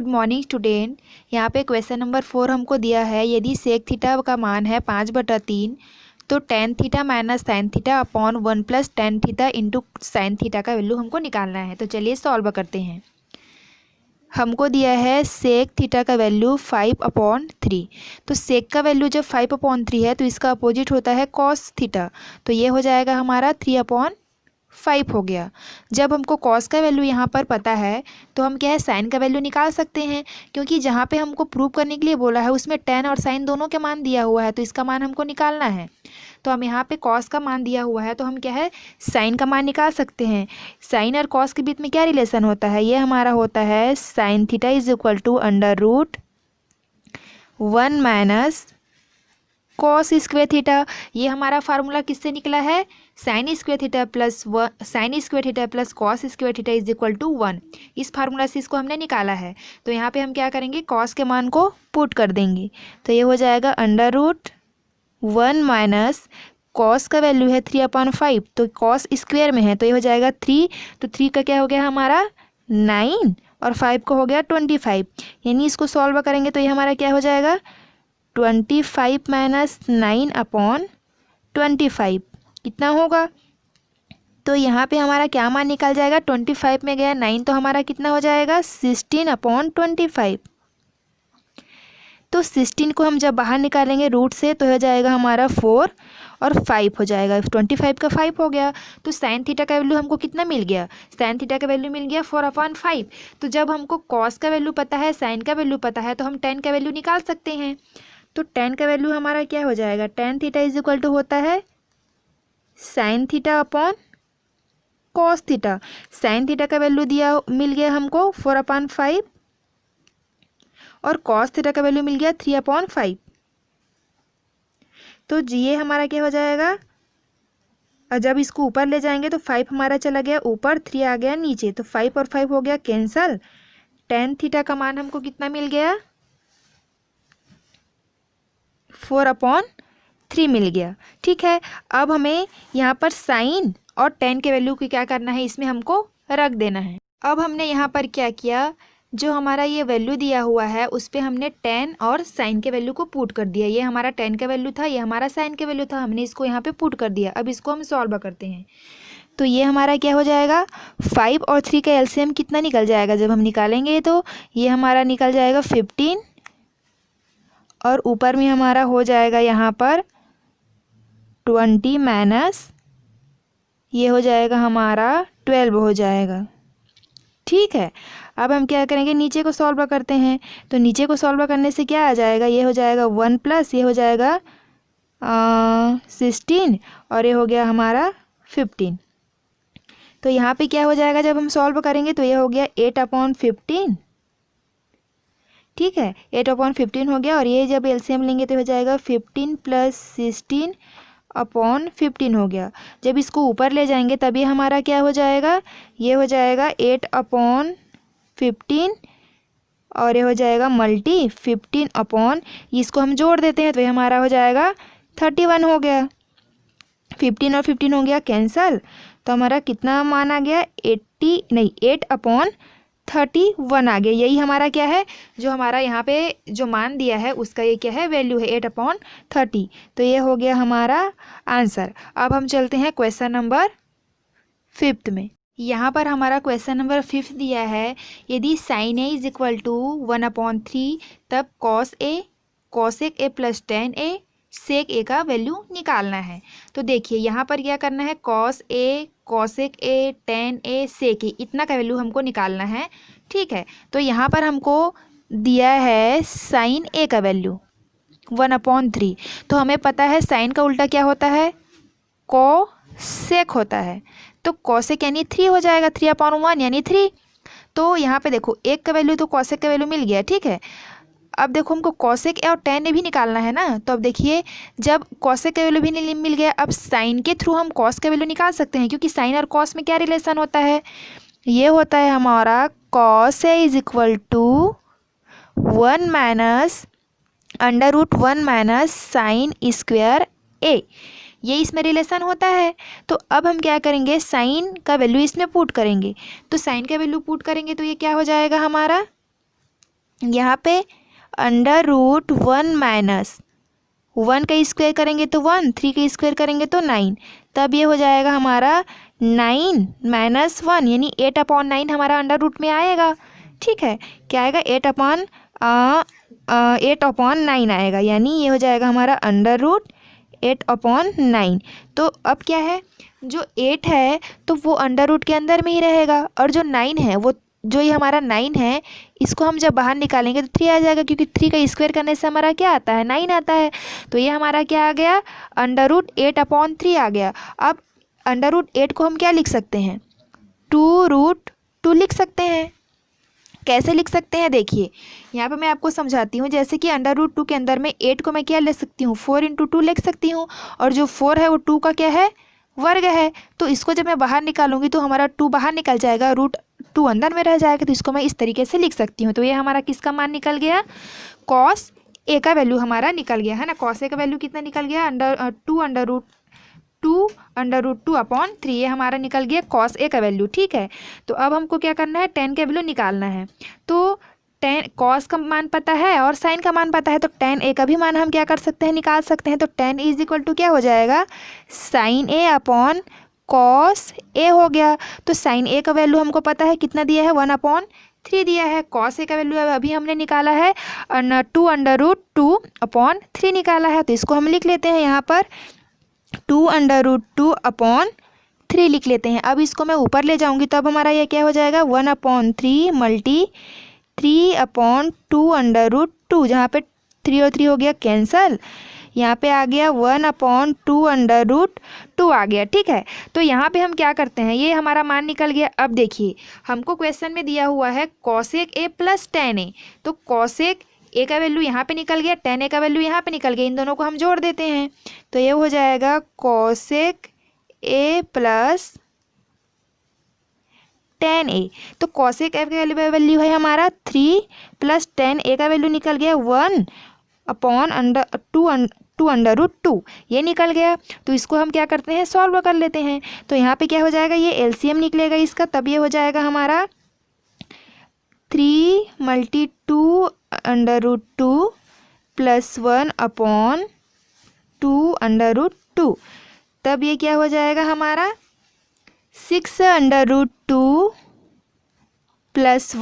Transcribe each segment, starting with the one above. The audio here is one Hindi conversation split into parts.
Morning student. यहाँ पे क्वेश्चन नंबर 4 हमको दिया है, यदि सेक थीटा का मान है 5/3 तो tan theta minus sign theta upon 1 + tan theta into sine theta का वैल्यू हमको निकालना है। तो चलिए सॉल्व करते हैं। हमको दिया है सेक थीटा का वैल्यू 5/3। तो सेक का वैल्यू जब 5/3 है तो इसका अपोजिट होता है कॉस थीटा, तो ये हो जाएगा हमारा 3/5 हो गया। जब हमको कॉस का वैल्यू यहाँ पर पता है तो हम क्या है साइन का वैल्यू निकाल सकते हैं, क्योंकि जहाँ पे हमको प्रूव करने के लिए बोला है उसमें टेन और साइन दोनों के मान दिया हुआ है, तो इसका मान हमको निकालना है। तो हम यहाँ पे कॉस का मान दिया हुआ है तो हम क्या है साइन का मान निकाल सकते हैं। साइन और कॉस के बीच में क्या रिलेशन होता है, ये हमारा होता है sine theta is equal to √1 - cos square theta. ये हमारा फार्मूला किससे निकला है, sine square theta plus cos square theta is equal to 1। इस फार्मूला से इसको हमने निकाला है। तो यहाँ पे हम क्या करेंगे, कॉस के मान को पुट कर देंगे। तो ये हो जाएगा √1 - कॉस का वैल्यू है 3/5, तो कॉस स्क्वेयर में है तो ये हो जाएगा 3। तो 3 का क्या हो गया हमारा 9 और 5 को हो गया 25। यानी इसको सॉल्व करेंगे तो ये हमारा क्या हो जाएगा 25 - 9/25 कितना होगा। तो यहाँ पे हमारा क्या मान निकल जाएगा, 25 में गया 9 तो हमारा कितना हो जाएगा 16/25। तो 16 को हम जब बाहर निकालेंगे रूट से तो हो जाएगा हमारा 4 और 5 हो जाएगा, 25 का 5 हो गया। तो साइन थीटा का वैल्यू हमको कितना मिल गया, साइन थीटा का वैल्यू मिल गया 4/5। तो जब हमको कॉस का वैल्यू पता है, साइन का वैल्यू पता है, तो हम टेन का वैल्यू निकाल सकते हैं। तो टेन का वैल्यू हमारा क्या हो जाएगा, tan theta is equal to होता है sine theta upon cos theta. Sine theta का वैल्यू मिल गया हमको 4/5 और कॉस थीटा का वैल्यू मिल गया 3/5। तो ये हमारा क्या हो जाएगा, और जब इसको ऊपर ले जाएंगे तो 5 हमारा चला गया ऊपर, 3 आ गया नीचे, तो 5 और 5 हो गया कैंसल। टेन थीटा का मान हमको कितना मिल गया 4/3 मिल गया। ठीक है, अब हमें यहाँ पर साइन और टेन के वैल्यू को क्या करना है, इसमें हमको रख देना है। अब हमने यहाँ पर क्या किया, जो हमारा ये वैल्यू दिया हुआ है उस पर हमने टेन और साइन के वैल्यू को पुट कर दिया। ये हमारा टेन का वैल्यू था, ये हमारा साइन का वैल्यू था, हमने इसको यहाँ पे पुट कर दिया। अब इसको हम सॉल्व करते हैं। तो ये हमारा क्या हो जाएगा 5 और 3 का एलसीएम कितना निकल जाएगा, जब हम निकालेंगे तो ये हमारा निकल जाएगा 15 और ऊपर में हमारा हो जाएगा यहाँ पर 20 माइनस ये हो जाएगा हमारा 12 हो जाएगा। ठीक है, अब हम क्या करेंगे, नीचे को सॉल्व करते हैं। तो नीचे को सॉल्व करने से क्या आ जाएगा, ये हो जाएगा 1 प्लस ये हो जाएगा 16 और ये हो गया हमारा 15। तो यहाँ पे क्या हो जाएगा जब हम सॉल्व करेंगे, तो ये हो गया 8/15। ठीक है, 8/15 हो गया, और ये जब एलसीएम लेंगे तो हो जाएगा 15 + 16/15 हो गया। जब इसको ऊपर ले जाएंगे तब ये हमारा क्या हो जाएगा, ये हो जाएगा 8/15 और ये हो जाएगा मल्टी 15 इसको हम जोड़ देते हैं तो ये हमारा हो जाएगा 31 हो गया। 15 और 15 हो गया कैंसल, तो हमारा कितना मान आ गया 8/31 आ गया। यही हमारा क्या है, जो हमारा यहाँ पे जो मान दिया है उसका ये क्या है वैल्यू है 8/30। तो ये हो गया हमारा आंसर। अब हम चलते हैं क्वेश्चन नंबर 5 में। यहाँ पर हमारा क्वेश्चन नंबर 5 दिया है, यदि sine A is equal to 1/3 तब cosec A plus tan A sec A का वैल्यू निकालना है। तो देखिए यहाँ पर क्या करना है, cos A, cosec A, tan A, sec A, इतना का वैल्यू हमको निकालना है। ठीक है, तो यहाँ पर हमको दिया है साइन ए का वैल्यू 1/3। तो हमें पता है साइन का उल्टा क्या होता है, कॉसेक होता है। तो कॉसेक यानी 3 हो जाएगा, 3/1 यानी 3। तो यहाँ पे देखो एक का वैल्यू तो कॉसेक का वैल्यू मिल गया। ठीक है, अब देखो हमको कॉसेक और टेन ए भी निकालना है ना। तो अब देखिए जब कॉसेक का वैल्यू भी मिल गया, अब साइन के थ्रू हम कॉस का वैल्यू निकाल सकते हैं, क्योंकि साइन और कॉस में क्या रिलेशन होता है, ये होता है हमारा cos A is equal to 1 √1 - sine square A, ये इसमें रिलेशन होता है। तो अब हम क्या करेंगे, साइन का वैल्यू इसमें पुट करेंगे। तो साइन का वैल्यू पुट करेंगे तो ये क्या हो जाएगा हमारा यहाँ पे अंडर रूट 1 माइनस 1 का स्क्वायर करेंगे तो 1, 3 का स्क्वायर करेंगे तो 9, तब ये हो जाएगा हमारा 9 माइनस 1 यानी 8/9 हमारा अंडर रूट में आएगा। ठीक है, क्या आएगा 8/9 आएगा, यानी ये हो जाएगा हमारा अंडर रूट 8/9। तो अब क्या है, जो 8 है तो वो अंडर रूट के अंदर में ही रहेगा, और जो 9 है वो जो ये हमारा 9 है इसको हम जब बाहर निकालेंगे तो 3 आ जाएगा, क्योंकि 3 का स्क्वायर करने से हमारा क्या आता है 9 आता है। तो ये हमारा क्या आ गया अंडर रूट 8/3 आ गया। अब अंडर रूट 8 को हम क्या लिख सकते हैं 2√2 लिख सकते हैं। कैसे लिख सकते हैं देखिए, यहाँ पे मैं आपको समझाती हूँ। जैसे कि अंडर रूट 2 के अंदर में 8 को मैं क्या ले सकती हूँ 4 × 2 लिख सकती हूँ, और जो 4 है वो 2 का क्या है वर्ग है। तो इसको जब मैं बाहर निकालूंगी तो हमारा 2 बाहर निकल जाएगा, √2 अंदर में रह जाएगा। तो इसको मैं इस तरीके से लिख सकती हूँ। तो ये हमारा किसका मान निकल गया cos a का वैल्यू हमारा निकल गया है ना। cos a का वैल्यू कितना निकल गया 2√2/3 ये हमारा निकल गया cos a का वैल्यू। ठीक है, तो अब हमको क्या करना है tan का वैल्यू निकालना है। तो tan cos का मान पता है और sin का मान पता है, तो tan a का भी मान हम क्या कर सकते हैं निकाल सकते हैं। तो tan = क्या हो जाएगा sin a/cos a हो गया। तो sin a का वैल्यू हमको पता है कितना दिया है 1/3 दिया है। cos a का वैल्यू अभी हमने निकाला है 2√2/3 निकाला है। तो इसको हम लिख लेते हैं यहाँ पर 2√2/3 लिख लेते हैं। अब इसको मैं ऊपर ले जाऊंगी तो अब हमारा ये क्या हो जाएगा 1/3 × 3/2√2, जहाँ पे 3 और 3 हो गया कैंसल, यहाँ पे आ गया 1/2√2 आ गया। ठीक है, तो यहाँ पे हम क्या करते हैं, ये हमारा मान निकल गया। अब देखिए हमको क्वेश्चन में दिया हुआ है cosec a + tan a, तो cosec a का वैल्यू यहाँ पे निकल गया, tan a का वैल्यू यहाँ पे निकल गया, इन दोनों को हम जोड़ देते हैं। तो ये हो जाएगा cosec a + tan a। तो cosec a का वैल्यू है हमारा 3 + tan a का वैल्यू निकल गया 1/2√2 ये निकल गया। तो इसको हम क्या करते हैं सॉल्व कर लेते हैं। तो यहाँ पे क्या हो जाएगा ये एलसीएम निकलेगा इसका, तब ये हो जाएगा हमारा 3 × 2√2 + 1/2√2, तब ये क्या हो जाएगा हमारा 6√2 +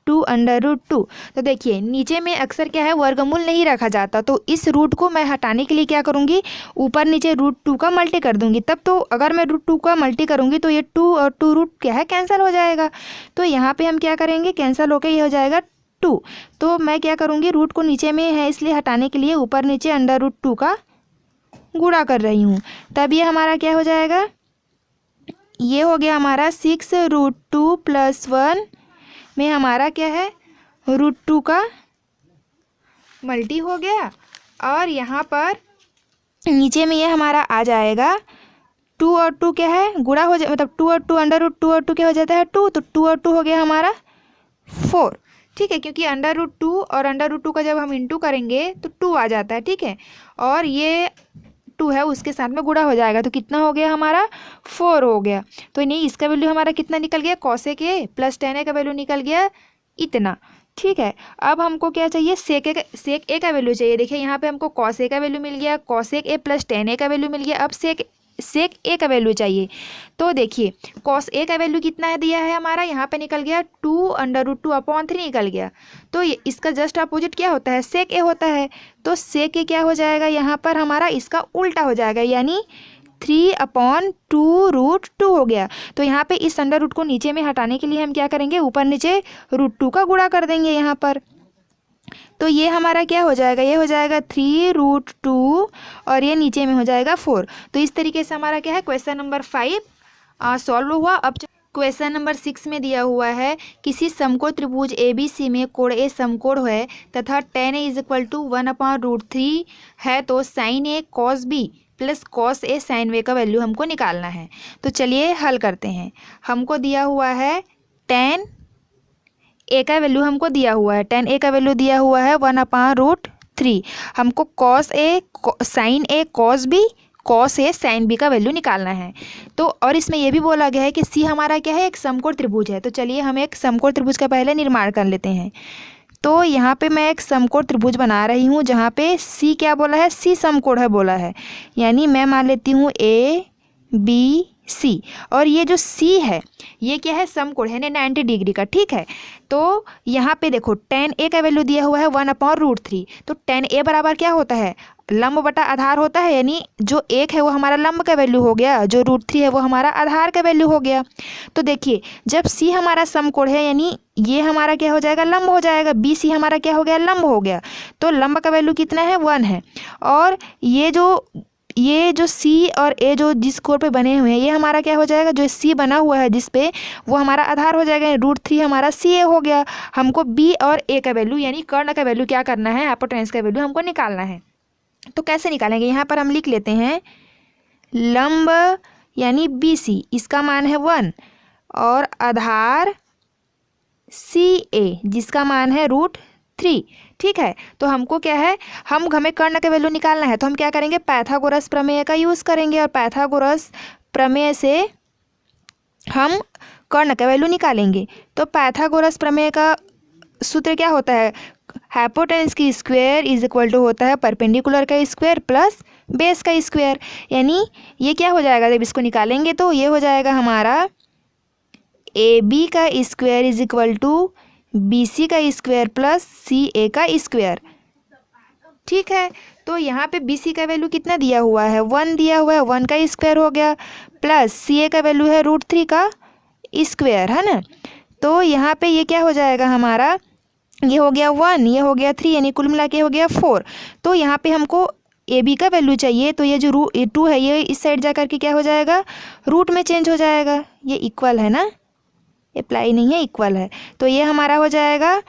1/2√2। तो देखिए नीचे में अक्सर क्या है वर्गमूल नहीं रखा जाता, तो इस रूट को मैं हटाने के लिए क्या करूँगी ऊपर नीचे √2 का मल्टी कर दूंगी। तब तो अगर मैं √2 का मल्टी करूँगी तो ये 2 और 2 रूट क्या है कैंसिल हो जाएगा। तो यहाँ पे हम क्या करेंगे कैंसिल होकर ये हो जाएगा 2। तो मैं क्या करूँगी रूट को नीचे में है इसलिए हटाने के लिए ऊपर नीचे √2 का गुणा कर रही हूँ। तब ये हमारा क्या हो जाएगा, ये हो गया हमारा 6√2 + 1 में हमारा क्या है √2 का मल्टी हो गया, और यहाँ पर नीचे में ये हमारा आ जाएगा 2 और 2 क्या है गुणा हो जाए, मतलब 2 और 2 √2 और 2 क्या हो जाता है 2, तो 2 और 2 हो गया हमारा 4। ठीक है, क्योंकि √2 और √2 का जब हम इंटू करेंगे तो 2 आ जाता है। ठीक है, और ये 2 है उसके साथ में गुणा हो जाएगा, तो कितना हो गया हमारा 4 हो गया। तो नहीं इसका वैल्यू हमारा कितना निकल गया cosec a + tan a का वैल्यू निकल गया इतना। ठीक है, अब हमको क्या चाहिए sec a का वैल्यू चाहिए। देखिए यहाँ पे हमको cos a का वैल्यू मिल गया, cosec a + tan a का वैल्यू मिल गया। अब sec a का वैल्यू चाहिए। तो देखिए cos a का वैल्यू कितना है दिया है हमारा, यहाँ पे निकल गया 2√2/3 निकल गया। तो इसका जस्ट अपोजिट क्या होता है sec a होता है। तो sec a क्या हो जाएगा यहाँ पर हमारा इसका उल्टा हो जाएगा, यानी 3/2√2 हो गया। तो यहाँ पे इस अंडर रूट को नीचे में हटाने के लिए हम क्या करेंगे ऊपर नीचे √2 का गुणा कर देंगे यहाँ पर। तो ये हमारा क्या हो जाएगा, ये हो जाएगा 3√2 और ये नीचे में हो जाएगा 4। तो इस तरीके से हमारा क्या है क्वेश्चन नंबर 5 सॉल्व हुआ। अब क्वेश्चन नंबर 6 में दिया हुआ है किसी समकोण त्रिभुज ABC में कोण A समकोण है तथा tan A = 1/√3 है, तो sin A cos B + cos A sin B का वैल्यू हमको निकालना है। तो चलिए हल करते हैं। हमको दिया हुआ है tan A का वैल्यू हमको दिया हुआ है, tan A का वैल्यू दिया हुआ है 1/√3। हमको cos A sin A cos B cos A sine B का वैल्यू निकालना है। तो और इसमें यह भी बोला गया है कि सी हमारा क्या है, एक समकोण त्रिभुज है। तो चलिए हम एक समकोण त्रिभुज का पहले निर्माण कर लेते हैं। तो यहाँ पे मैं एक समकोण त्रिभुज बना रही हूँ जहाँ पे सी क्या बोला है, सी समकोण है बोला है, यानी मैं मान लेती हूँ ए बी सी, और ये जो सी है ये क्या है, समकोण है 90 डिग्री का, ठीक है। तो यहाँ पे देखो tan ए का वैल्यू दिया हुआ है 1/√3। तो tan ए बराबर क्या होता है, लंब बटा आधार होता है, यानी जो 1 है वो हमारा लंब का वैल्यू हो गया, जो √3 है वो हमारा आधार का वैल्यू हो गया। तो देखिए जब सी हमारा समकोण है यानी ये हमारा क्या हो जाएगा, लंब हो जाएगा, बी सी हमारा क्या हो गया, लंब हो गया। तो लंब का वैल्यू कितना है, 1 है। और ये जो सी और ए जो जिस कोण पे बने हुए हैं ये हमारा क्या हो जाएगा, जो सी बना हुआ है जिस पे वो हमारा आधार हो जाएगा, √3 हमारा सी ए हो गया। हमको बी और ए का वैल्यू यानी कर्ण का वैल्यू क्या करना है, हाइपोटेनस का वैल्यू हमको निकालना है। तो कैसे निकालेंगे, यहाँ पर हम लिख लेते हैं लंब यानी बी सी, इसका मान है 1, और आधार सी ए जिसका मान है √3, ठीक है। तो हमको क्या है, हमें कर्ण का वैल्यू निकालना है, तो हम क्या करेंगे, पाइथागोरस प्रमेय का यूज़ करेंगे, और पाइथागोरस प्रमेय से हम कर्ण का वैल्यू निकालेंगे। तो पाइथागोरस प्रमेय का सूत्र क्या होता है, हाइपोटेनस की स्क्वायर इज इक्वल टू होता है परपेंडिकुलर का स्क्वायर प्लस बेस का स्क्वायर, यानी ये क्या हो जाएगा, जब इसको निकालेंगे तो ये हो जाएगा हमारा ए बी का square is equal to B C का स्क्वायर प्लस सी ए का स्क्वायर, ठीक है। तो यहाँ पे बी सी का वैल्यू कितना दिया हुआ है, 1 दिया हुआ है, 1 का स्क्वायर हो गया, प्लस सी ए का वैल्यू है √3 का स्क्वायर, है ना। तो यहाँ पे ये क्या हो जाएगा हमारा, ये हो गया 1, ये हो गया 3, यानी कुल मिला के हो गया 4। तो यहाँ पे हमको ए बी का वैल्यू चाहिए, तो ये जो √2 है ये इस साइड जा करके क्या हो जाएगा, रूट में चेंज हो जाएगा, ये इक्वल है ना, अप्लाई नहीं है, इक्वल है। तो ये हमारा हो जाएगा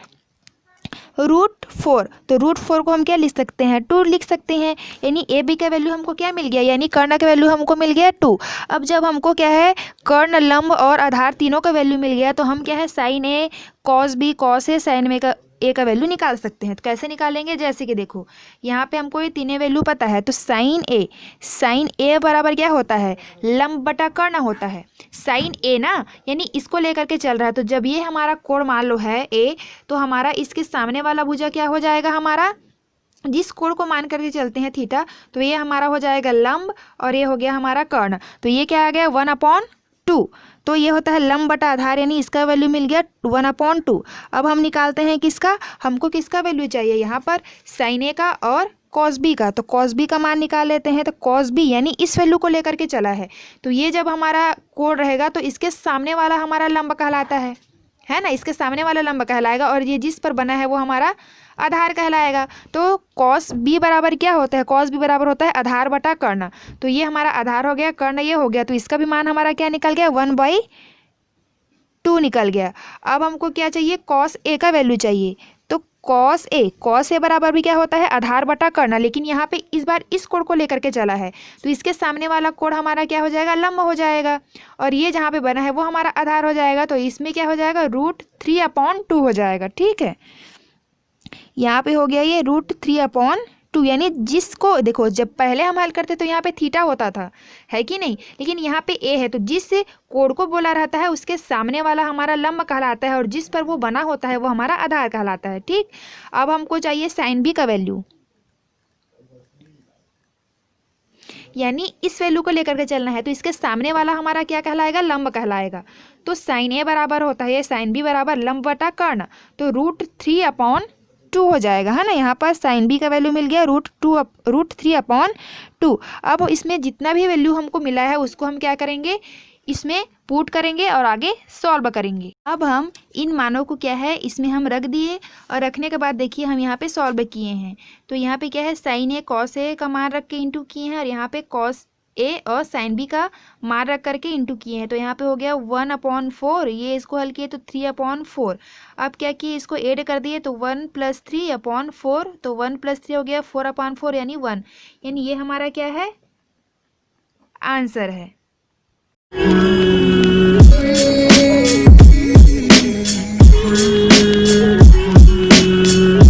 √4। तो √4 को हम क्या लिख सकते हैं, 2 लिख सकते हैं, यानी ए बी का वैल्यू हमको क्या मिल गया, यानी कर्ण का वैल्यू हमको मिल गया 2। अब जब हमको क्या है, कर्ण लंब और आधार तीनों का वैल्यू मिल गया, तो हम क्या है, sign A cos B cos A sign ए का वैल्यू निकाल सकते हैं। तो कैसे निकालेंगे, जैसे कि देखो यहाँ पे हमको ये तीनों वैल्यू पता है, तो साइन ए बराबर क्या होता है, लंब बटा कर्ण होता है, साइन ए ना, यानी इसको लेकर के चल रहा है। तो जब ये हमारा कोण मान लो है ए, तो हमारा इसके सामने वाला भुजा क्या हो जाएगा, हमारा जिस कोण को मान करके चलते हैं थीटा, तो ये हमारा हो जाएगा लंब, और ये हो गया हमारा कर्ण। तो ये क्या आ गया, 1/2। तो ये होता है लंब बटा आधार, यानी इसका वैल्यू मिल गया 1/2। अब हम निकालते हैं किसका, हमको किसका वैल्यू चाहिए, यहाँ पर साइन ए का और कॉस बी का। तो कॉस बी का मान निकाल लेते हैं। तो कॉस बी यानी इस वैल्यू को लेकर के चला है, तो ये जब हमारा कोण रहेगा तो इसके सामने वाला हमारा लंब कहलाता है ना, इसके सामने वाला लंब कहलाएगा, और ये जिस पर बना है वो हमारा आधार कहलाएगा। तो कॉस बी बराबर क्या होता है, कॉस बी बराबर होता है आधार बटा कर्ण। तो ये हमारा आधार हो गया, कर्ण ये हो गया, तो इसका भी मान हमारा क्या निकल गया, 1/2 निकल गया। अब हमको क्या चाहिए, कॉस ए का वैल्यू चाहिए। तो कॉस ए बराबर भी क्या होता है, आधार बटा कर्ण, लेकिन यहाँ पे इस बार इस कोण को लेकर के चला है, तो इसके सामने वाला कोण हमारा क्या हो जाएगा, लंब हो जाएगा, और ये जहाँ पे बना है वो हमारा आधार हो जाएगा। तो इसमें क्या हो जाएगा, √3/2 हो जाएगा, ठीक है। यहाँ पे हो गया ये √3/2, यानी जिसको देखो जब पहले हम हल करते तो यहाँ पे थीटा होता था, है कि नहीं, लेकिन यहाँ पे ए है, तो जिस कोण को बोला रहता है उसके सामने वाला हमारा लंब कहलाता है, और जिस पर वो बना होता है वो हमारा आधार कहलाता है, ठीक। अब हमको चाहिए साइन बी का वैल्यू, यानी इस वैल्यू को लेकर के चलना है, तो इसके सामने वाला हमारा क्या कहलाएगा, लंब कहलाएगा। तो साइन ए बराबर होता है साइन बी बराबर लंब बटा कर्ण, तो √3/2 हो जाएगा, है ना। यहाँ पर साइन बी का वैल्यू मिल गया √3/2। अब इसमें जितना भी वैल्यू हमको मिला है उसको हम क्या करेंगे, इसमें पुट करेंगे और आगे सॉल्व करेंगे। अब हम इन मानों को क्या है, इसमें हम रख दिए, और रखने के बाद देखिए हम यहाँ पे सॉल्व किए हैं। तो यहाँ पे क्या है, साइन ए कॉस ए का मान रख के इंटू किए हैं, और यहाँ पे कॉस ए और साइन बी का मान रख करके इंटू किए हैं। तो यहाँ पे हो गया 1/4, ये इसको हल किए तो 3/4। अब क्या किए, इसको ऐड कर दिए तो 1 + 3/4, तो 1 + 3 हो गया 4/4 यानी 1, यानी ये हमारा क्या है, आंसर है।